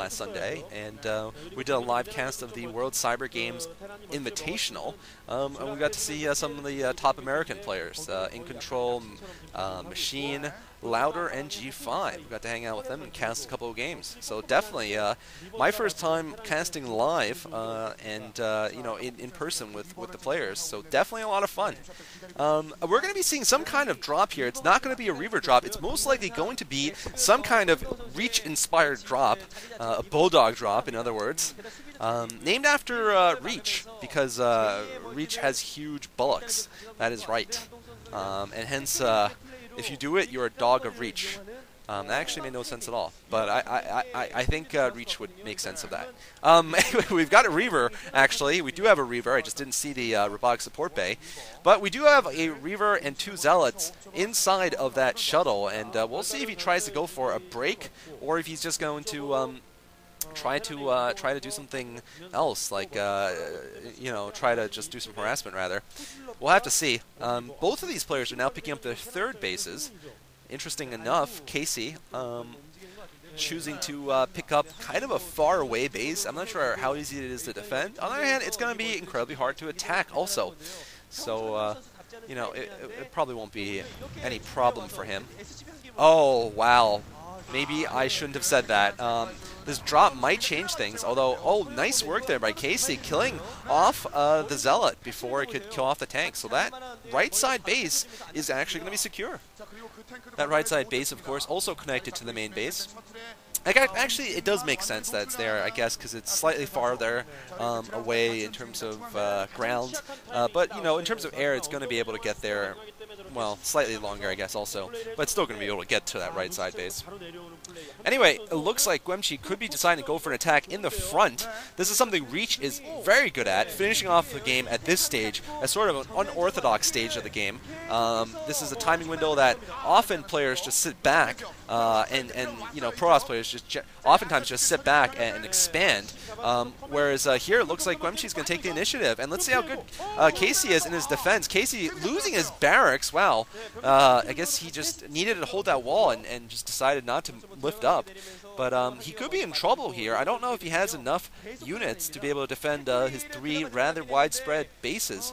last Sunday, and we did a live cast of the World Cyber Games Invitational, and we got to see some of the top American players, In Control, Machine, Louder, and G5. We got to hang out with them and cast a couple of games. So definitely my first time casting live and you know, in person with the players. So definitely a lot of fun. We're going to be seeing some kind of drop here. It's not going to be a Reaver drop. It's most likely going to be some kind of Reach-inspired drop, a Bulldog drop, in other words, named after Reach, because Reach has huge bullocks. That is right. And hence, if you do it, you're a dog of Reach. That actually made no sense at all, but I think Reach would make sense of that. Anyway, we've got a Reaver, actually. We do have a Reaver. I just didn't see the robotic support bay. But we do have a Reaver and 2 Zealots inside of that shuttle, and we'll see if he tries to go for a break, or if he's just going to try to do something else, like you know, try to just do some harassment rather. We'll have to see. Both of these players are now picking up their 3rd bases. Interesting enough, Casey choosing to pick up kind of a far away base. I'm not sure how easy it is to defend. On the other hand, it's going to be incredibly hard to attack also. So you know, it probably won't be any problem for him. Oh wow. Maybe I shouldn't have said that. This drop might change things, although, oh, nice work there by Casey, killing off the Zealot before it could kill off the tank. So that right side base is actually going to be secure. That right side base, of course, also connected to the main base. Actually, it does make sense that it's there, I guess, because it's slightly farther away in terms of ground. But, you know, in terms of air, it's going to be able to get there, well, slightly longer, I guess, also. But still going to be able to get to that right side base. Anyway, it looks like Guemchi could be deciding to go for an attack in the front. This is something Reach is very good at, finishing off the game at this stage, as sort of an unorthodox stage of the game. This is a timing window that often players just sit back, and you know, Pro Ops players just oftentimes just sit back and expand. Whereas here it looks like Guemchi's going to take the initiative, and let's see how good Casey is in his defense. Casey losing his barracks. Wow, I guess he just needed to hold that wall and just decided not to lift up. But he could be in trouble here. I don't know if he has enough units to be able to defend his 3 rather widespread bases.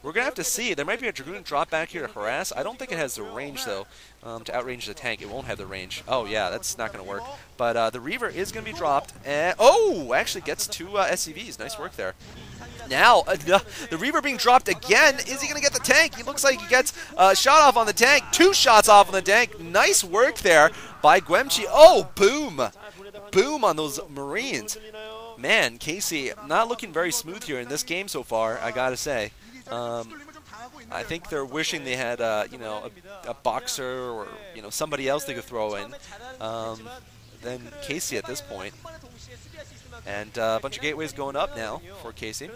We're going to have to see. There might be a Dragoon drop back here to harass. I don't think it has the range, though, to outrange the tank. It won't have the range. Oh, yeah, that's not going to work. But the Reaver is going to be dropped. And, oh, actually gets 2 SCVs. Nice work there. Now, the Reaver being dropped again. Is he going to get the tank? He looks like he gets a shot off on the tank. 2 shots off on the tank. Nice work there by Guemchi. Oh, boom. Boom on those Marines. Man, Casey not looking very smooth here in this game so far, I got to say. I think they're wishing they had, you know, a boxer or, you know, somebody else they could throw in than Casey at this point. And a bunch of gateways going up now for Casey.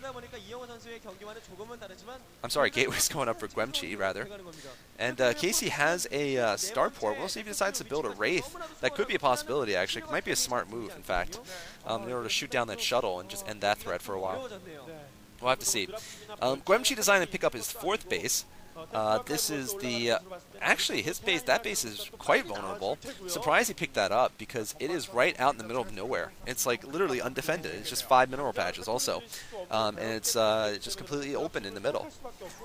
I'm sorry, gateways going up for Guemchi, rather. And Casey has a starport. We'll see if he decides to build a Wraith. That could be a possibility, actually. It might be a smart move, in fact, in order to shoot down that shuttle and just end that threat for a while. We'll have to see. Guemchi decided to pick up his 4th base. This is the... actually, his base, that base is quite vulnerable. Surprised he picked that up, because it is right out in the middle of nowhere. It's like literally undefended. It's just 5 mineral patches also. And it's just completely open in the middle.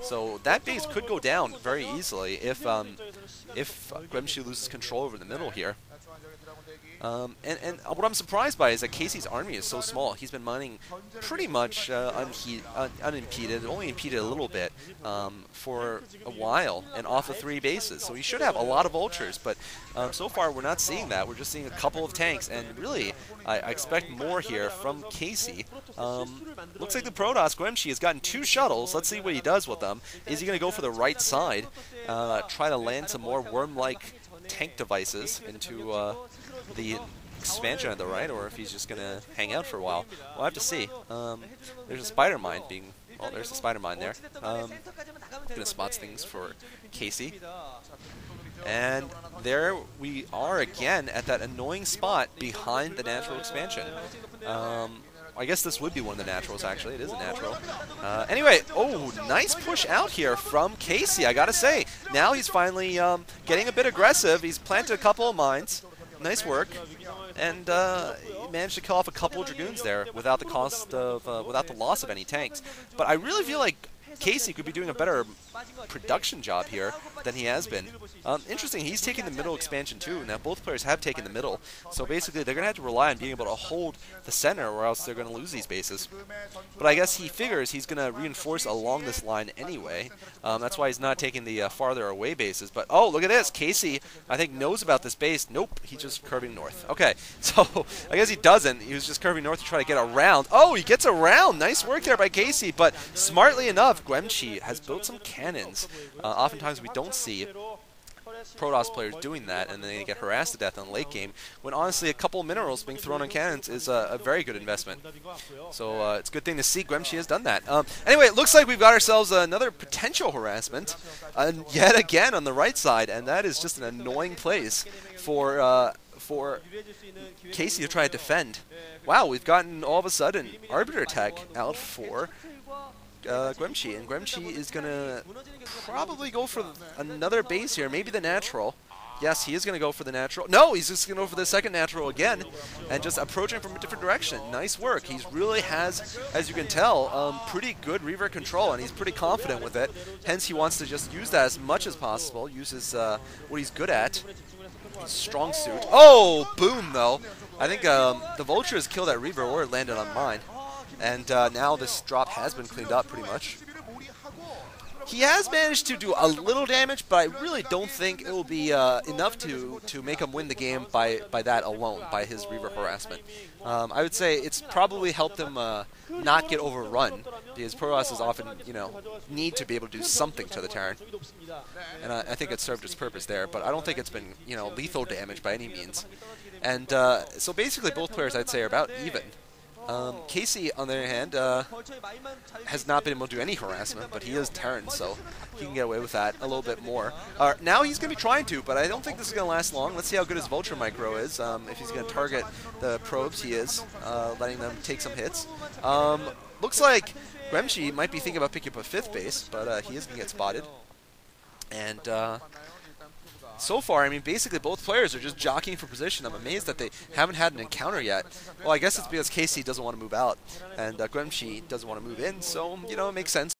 So that base could go down very easily if Guemchi loses control over the middle here. And what I'm surprised by is that Casey's army is so small. He's been mining pretty much unimpeded, only impeded a little bit for a while, and off of 3 bases. So he should have a lot of vultures, but so far we're not seeing that. We're just seeing a couple of tanks, and really I expect more here from Casey. Looks like the Protoss Guemchi has gotten 2 shuttles. Let's see what he does with them. Is he going to go for the right side, try to land some more worm-like tank devices into the expansion on the right, or if he's just going to hang out for a while? We'll have to see. There's a spider mine being... Oh, there's a spider mine there. Going to spot things for Casey. And there we are again at that annoying spot behind the natural expansion. I guess this would be one of the naturals, actually. It is a natural. Anyway, oh, nice push out here from Casey, I gotta say. Now he's finally getting a bit aggressive. He's planted a couple of mines. Nice work. and he managed to kill off a couple of Dragoons there without the cost of, without the loss of any tanks. But I really feel like Casey could be doing a better production job here than he has been. Interesting, he's taking the middle expansion too. Now both players have taken the middle, so basically they're going to have to rely on being able to hold the center or else they're going to lose these bases. But I guess he figures he's going to reinforce along this line anyway. That's why he's not taking the farther away bases. But oh, look at this. Casey, I think, knows about this base. Nope, he's just curving north. Okay, so I guess he doesn't. He was just curving north to try to get around. Oh, he gets around. Nice work there by Casey, but smartly enough, Guemchi has built some cannons. Oftentimes we don't see Protoss players doing that, and then they get harassed to death in the late game, when honestly a couple minerals being thrown on cannons is a very good investment. So it's a good thing to see Guemchi has done that. Anyway, it looks like we've got ourselves another potential harassment, yet again on the right side, and that is just an annoying place for Casey to try to defend. Wow, we've gotten all of a sudden Arbiter Tech out for Guemchi, and Guemchi is going to probably go for another base here, maybe the natural. Yes, he is going to go for the natural. No, he's just going to go for the second natural again, and just approaching from a different direction. Nice work. He really has, as you can tell, pretty good reaver control, and he's pretty confident with it. Hence, he wants to just use that as much as possible, use his, what he's good at. Strong suit. Oh, boom, though. I think the Vultures killed that reaver, or it landed on mine. And now this drop has been cleaned up pretty much. He has managed to do a little damage, but I really don't think it will be enough to make him win the game by that alone, by his reaver harassment. I would say it's probably helped him not get overrun, because Protoss often, need to be able to do something to the Terran. And I think it served its purpose there, but I don't think it's been, lethal damage by any means. And so basically both players, I'd say, are about even. Casey, on the other hand, has not been able to do any harassment, but he is Terran, so he can get away with that a little bit more. Now he's going to be trying to, but I don't think this is going to last long. Let's see how good his Vulture micro is. If he's going to target the probes, he is, letting them take some hits. Looks like Guemchi might be thinking about picking up a 5th base, but he is going to get spotted. And so far, I mean, basically both players are just jockeying for position. I'm amazed that they haven't had an encounter yet. Well, I guess it's because Casey doesn't want to move out, and Guemchi doesn't want to move in, so, it makes sense.